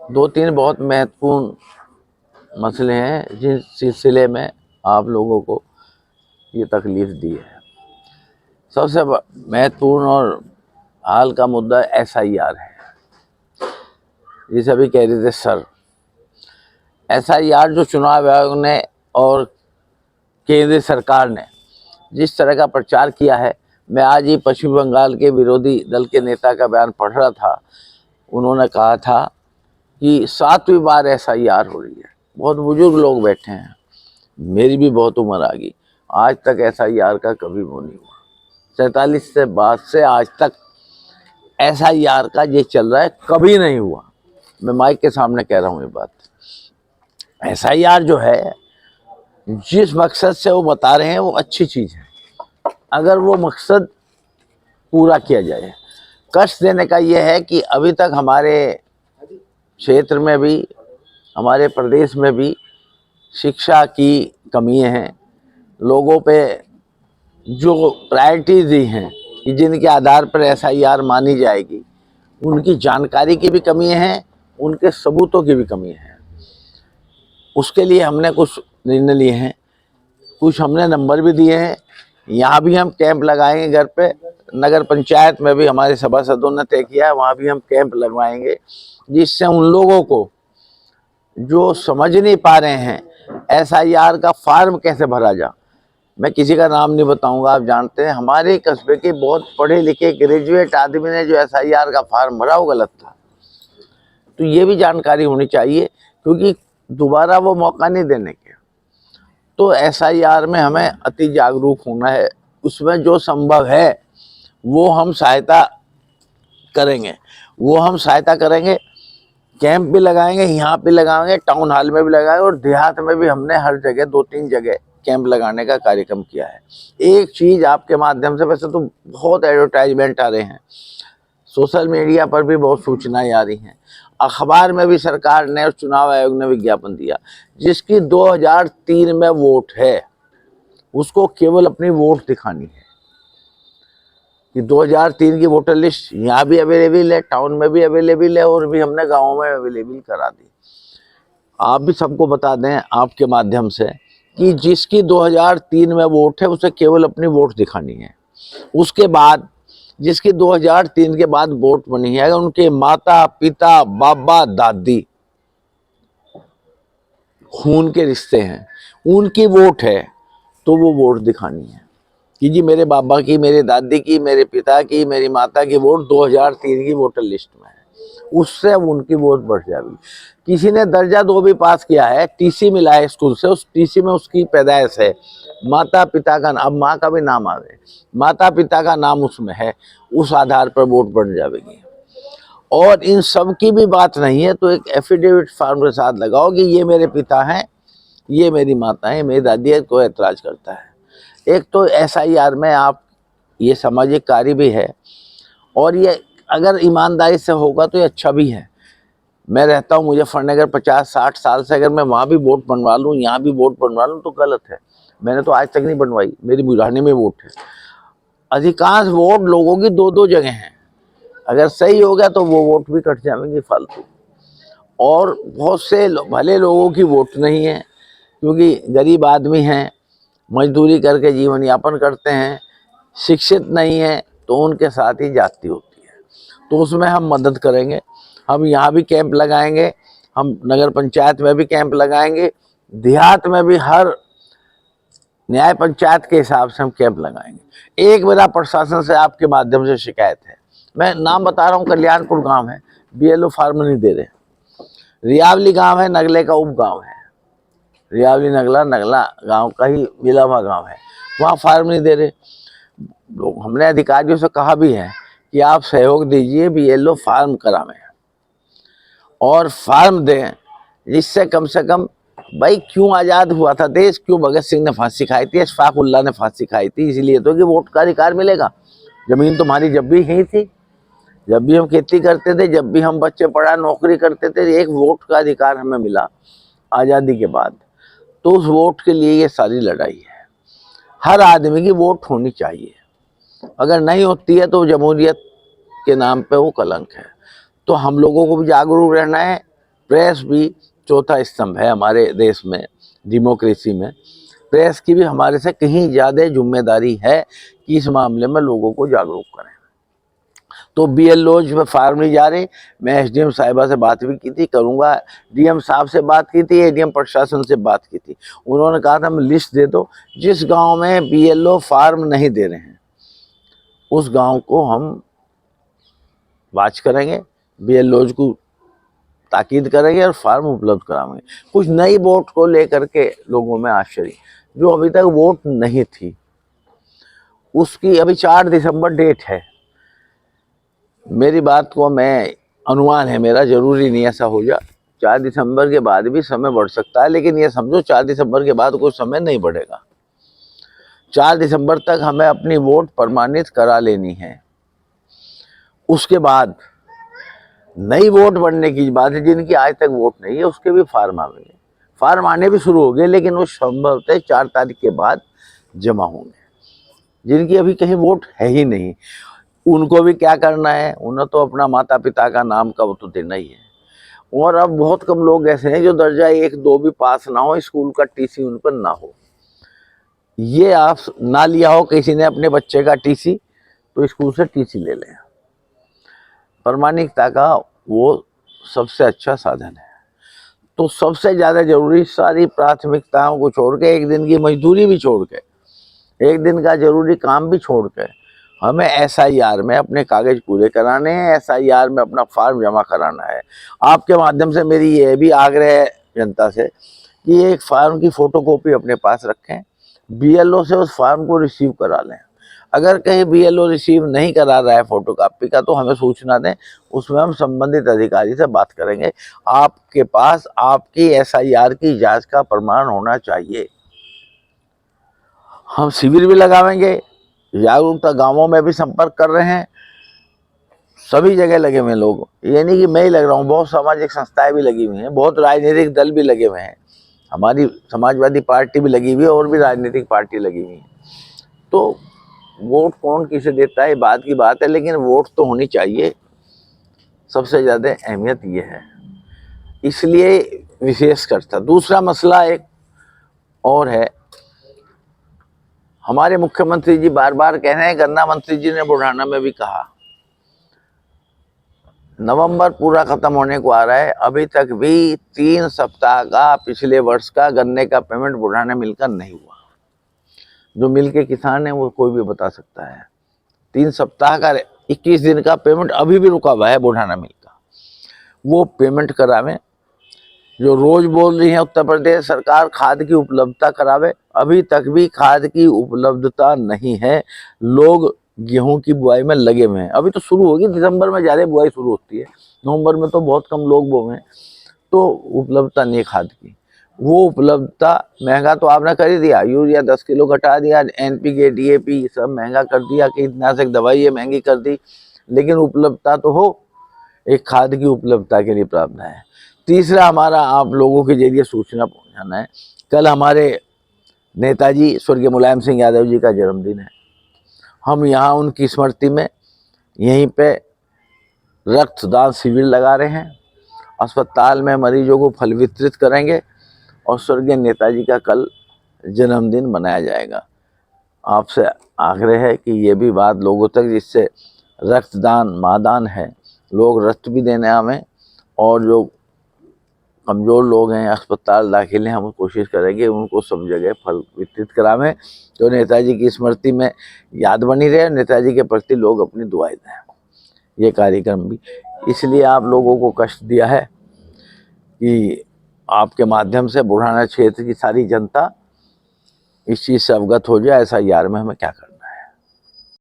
दो तीन बहुत महत्वपूर्ण मसले हैं जिस सिलसिले में आप लोगों को ये तकलीफ दी है। सबसे महत्वपूर्ण और हाल का मुद्दा SIR है। जिसे अभी कह रहे थे सर, SIR जो चुनाव आयोग ने और केंद्र सरकार ने जिस तरह का प्रचार किया है, मैं आज ही पश्चिम बंगाल के विरोधी दल के नेता का बयान पढ़ रहा था। उन्होंने कहा था कि 7वीं बार SIR हो रही है। बहुत बुजुर्ग लोग बैठे हैं, मेरी भी बहुत उम्र आ गई, आज तक SIR का कभी वो नहीं हुआ। 47 से बाद से आज तक SIR का ये चल रहा है, कभी नहीं हुआ। मैं माइक के सामने कह रहा हूँ ये बात। SIR जो है, जिस मकसद से वो बता रहे हैं वो अच्छी चीज़ है, अगर वो मकसद पूरा किया जाए। कष्ट देने का ये है कि अभी तक हमारे क्षेत्र में भी, हमारे प्रदेश में भी शिक्षा की कमी हैं। लोगों पे जो प्रायोरिटीज दी हैं कि जिनके आधार पर SIR मानी जाएगी, उनकी जानकारी की भी कमी है, उनके सबूतों की भी कमी है। उसके लिए हमने कुछ निर्णय लिए हैं, कुछ हमने नंबर भी दिए हैं। यहाँ भी हम कैंप लगाएंगे, घर पे, नगर पंचायत में भी हमारे सभासदों ने तय किया है, वहाँ भी हम कैंप लगवाएंगे, जिससे उन लोगों को जो समझ नहीं पा रहे हैं SIR का फार्म कैसे भरा जा। मैं किसी का नाम नहीं बताऊंगा, आप जानते हैं हमारे कस्बे के बहुत पढ़े लिखे ग्रेजुएट आदमी ने जो SIR का फार्म भरा वो गलत था। तो ये भी जानकारी होनी चाहिए, क्योंकि दोबारा वो मौका नहीं देने के। तो SIR में हमें अति जागरूक होना है। उसमें जो संभव है वो हम सहायता करेंगे। कैंप भी लगाएंगे, यहाँ भी लगाएंगे, टाउन हॉल में भी लगाएंगे, और देहात में भी हमने हर जगह 2-3 जगह कैंप लगाने का कार्यक्रम किया है। एक चीज़ आपके माध्यम से, वैसे तो बहुत एडवर्टाइजमेंट आ रहे हैं, सोशल मीडिया पर भी बहुत सूचनाएं आ रही हैं, अखबार में भी सरकार ने और चुनाव आयोग ने विज्ञापन दिया। जिसकी 2003 में वोट है उसको केवल अपनी वोट दिखानी है कि 2003 की वोटर लिस्ट यहाँ भी अवेलेबल है, टाउन में भी अवेलेबल है, और भी हमने गाँव में अवेलेबल करा दी। आप भी सबको बता दें आपके माध्यम से कि जिसकी 2003 में वोट है उसे केवल अपनी वोट दिखानी है। उसके बाद जिसकी 2003 के बाद वोट बनी है, अगर उनके माता पिता बाबा दादी खून के रिश्ते हैं, उनकी वोट है, तो वो वोट दिखानी है कि जी मेरे बाबा की, मेरे दादी की, मेरे पिता की, मेरी माता की वोट 2003 की वोटर लिस्ट में है। उससे उनकी वोट बढ़ जाएगी। किसी ने दर्जा 2 भी पास किया है, TC मिला है स्कूल से, उस TC में उसकी पैदाइश है, माता पिता का नाम, अब माँ का भी नाम आवे, माता पिता का नाम उसमें है, उस आधार पर वोट बढ़ जाएगी। और इन सब की भी बात नहीं है तो एक एफिडेविट फॉर्म के साथ लगाओ कि ये मेरे पिता हैं, ये मेरी माता है, मेरी दादी है, कोई ऐतराज करता है। एक तो SIR में आप, ये सामाजिक कार्य भी है, और ये अगर ईमानदारी से होगा तो ये अच्छा भी है। मैं रहता हूँ मुजफ्फरनगर 50-60 साल से, अगर मैं वहाँ भी वोट बनवा लूँ, यहाँ भी वोट बनवा लूँ तो गलत है। मैंने तो आज तक नहीं बनवाई, मेरी बुढ़ाने में वोट है। अधिकांश वोट लोगों की 2-2 जगह हैं, अगर सही हो गया तो वो वोट भी कट जाएंगे फालतू। और बहुत से भले लोगों की वोट नहीं है, क्योंकि गरीब आदमी हैं, मजदूरी करके जीवन यापन करते हैं, शिक्षित नहीं है, तो उनके साथ ही जाती होती है। तो उसमें हम मदद करेंगे। हम यहाँ भी कैंप लगाएंगे, हम नगर पंचायत में भी कैंप लगाएंगे, देहात में भी हर न्याय पंचायत के हिसाब से हम कैंप लगाएंगे। एक मेरा प्रशासन से आपके माध्यम से शिकायत है, मैं नाम बता रहा हूँ, कल्याणपुर गांव है, BLO फार्म नहीं दे रहे। रियावली गांव है, नगले का उप गांव है, रियावली नगला गांव का ही मिला हुआ गांव है, वहाँ फार्म नहीं दे रहे। लोग, हमने अधिकारियों से कहा भी है कि आप सहयोग दीजिए, BLO फार्म करावें और फार्म दें, जिससे कम से कम, भाई क्यों आज़ाद हुआ था देश, क्यों भगत सिंह ने फांसी खाई थी, अशफाक उल्लाह ने फांसी खाई थी, इसलिए तो कि वोट का अधिकार मिलेगा। जमीन तुम्हारी जब भी यही थी, जब भी हम खेती करते थे, जब भी हम बच्चे पढ़ा नौकरी करते थे, एक वोट का अधिकार हमें मिला आज़ादी के बाद। तो उस वोट के लिए ये सारी लड़ाई है। हर आदमी की वोट होनी चाहिए, अगर नहीं होती है तो जमहूरियत के नाम पे वो कलंक है। तो हम लोगों को भी जागरूक रहना है, प्रेस भी चौथा स्तंभ है हमारे देश में, डेमोक्रेसी में। प्रेस की भी हमारे से कहीं ज़्यादा जिम्मेदारी है कि इस मामले में लोगों को जागरूक करें। तो BLOज में फार्म नहीं जा रहे। मैं SDM साहिबा से बात भी की थी, करूँगा। DM साहब से बात की थी, ADM प्रशासन से बात की थी। उन्होंने कहा था, हमें लिस्ट दे दो, जिस गांव में BLO फार्म नहीं दे रहे हैं उस गांव को हम वाच करेंगे, BLOज को ताकीद करेंगे और फार्म उपलब्ध कराएंगे। कुछ नई वोट को लेकर के लोगों में आश्चर्य, जो अभी तक वोट नहीं थी, उसकी अभी 4 दिसंबर डेट है। मेरी बात को मैं अनुमान है मेरा, जरूरी नहीं ऐसा हो जाए। 4 दिसंबर के बाद भी समय बढ़ सकता है, लेकिन ये समझो 4 दिसंबर के बाद कोई समय नहीं बढ़ेगा। 4 दिसंबर तक हमें अपनी वोट प्रमाणित करा लेनी है। उसके बाद नई वोट बनने की बात है, जिनकी आज तक वोट नहीं है उसके भी फार्म आएंगे। फार्म आने भी शुरू हो गए, लेकिन वो संभवतः 4 तारीख के बाद जमा होंगे। जिनकी अभी कहीं वोट है ही नहीं, उनको भी क्या करना है, उन्हें तो अपना माता पिता का नाम का वो तो देना ही है। और अब बहुत कम लोग ऐसे हैं जो दर्जा 1-2 भी पास ना हो, स्कूल का TC उन पर ना हो। ये आप ना लिया हो किसी ने अपने बच्चे का TC, तो स्कूल से TC ले लें। प्रमाणिकता का वो सबसे अच्छा साधन है। तो सबसे ज़्यादा जरूरी, सारी प्राथमिकताओं को छोड़ के, एक दिन की मजदूरी भी छोड़ के, एक दिन का जरूरी काम भी छोड़ के, हमें SIR में अपने कागज पूरे कराने हैं, SIR में अपना फार्म जमा कराना है। आपके माध्यम से मेरी ये भी आग्रह है जनता से कि एक फार्म की फोटोकॉपी अपने पास रखें, BLO से उस फार्म को रिसीव करा लें। अगर कहीं BLO रिसीव नहीं करा रहा है फोटोकॉपी का, तो हमें सूचना दें, उसमें हम संबंधित अधिकारी से बात करेंगे। आपके पास आपकी SIR की जांच का प्रमाण होना चाहिए। हम शिविर भी लगावेंगे, जागरूकता गांवों में भी संपर्क कर रहे हैं, सभी जगह लगे हुए हैं लोग। ये नहीं कि मैं ही लग रहा हूँ, बहुत सामाजिक संस्थाएं भी लगी हुई हैं, बहुत राजनीतिक दल भी लगे हुए हैं, हमारी समाजवादी पार्टी भी लगी हुई है और भी राजनीतिक पार्टी लगी हुई है। तो वोट कौन किसे देता है बात की बात है, लेकिन वोट तो होनी चाहिए। सबसे ज़्यादा अहमियत ये है, इसलिए विशेष करता। दूसरा मसला एक और है, हमारे मुख्यमंत्री जी बार बार कह रहे हैं, गन्ना मंत्री जी ने बुढ़ाना में भी कहा, नवंबर पूरा खत्म होने को आ रहा है, अभी तक भी 3 सप्ताह का पिछले वर्ष का गन्ने का पेमेंट बुढ़ाना मिल का नहीं हुआ। जो मिल के किसान है वो कोई भी बता सकता है। 3 सप्ताह का 21 दिन का पेमेंट अभी भी रुका हुआ है बुढ़ाना मिल का, वो पेमेंट करावे। जो रोज बोल रही है उत्तर प्रदेश सरकार खाद की उपलब्धता करावे, अभी तक भी खाद की उपलब्धता नहीं है। लोग गेहूं की बुआई में लगे हुए हैं, अभी तो शुरू होगी, दिसंबर में ज़्यादा बुआई शुरू होती है, नवंबर में तो बहुत कम लोग बोए हैं। तो उपलब्धता नहीं है खाद की, वो उपलब्धता, महंगा तो आपने कर ही दिया, यूरिया 10 किलो घटा दिया, NPK DAP सब महंगा कर दिया, कीटनाशक दवाई महंगी कर दी, लेकिन उपलब्धता तो हो, एक खाद की उपलब्धता के लिए प्रावधान है। तीसरा हमारा आप लोगों के जरिए सूचना पहुंचाना है, कल हमारे नेताजी स्वर्गीय मुलायम सिंह यादव जी का जन्मदिन है। हम यहाँ उनकी स्मृति में यहीं पे रक्तदान शिविर लगा रहे हैं, अस्पताल में मरीजों को फल वितरित करेंगे और स्वर्गीय नेताजी का कल जन्मदिन मनाया जाएगा। आपसे आग्रह है कि ये भी बात लोगों तक, जिससे रक्तदान मादान है, लोग रक्त भी देने आवें, और जो कमज़ोर लोग हैं अस्पताल दाखिल हैं, हम कोशिश करेंगे उनको सब जगह फल वितरित करावें, तो नेताजी की स्मृति में याद बनी रहे, नेताजी के प्रति लोग अपनी दुआएं दें। ये कार्यक्रम भी इसलिए आप लोगों को कष्ट दिया है कि आपके माध्यम से बुढ़ाना क्षेत्र की सारी जनता इस चीज़ से अवगत हो जाए, SIR में हमें क्या करना है।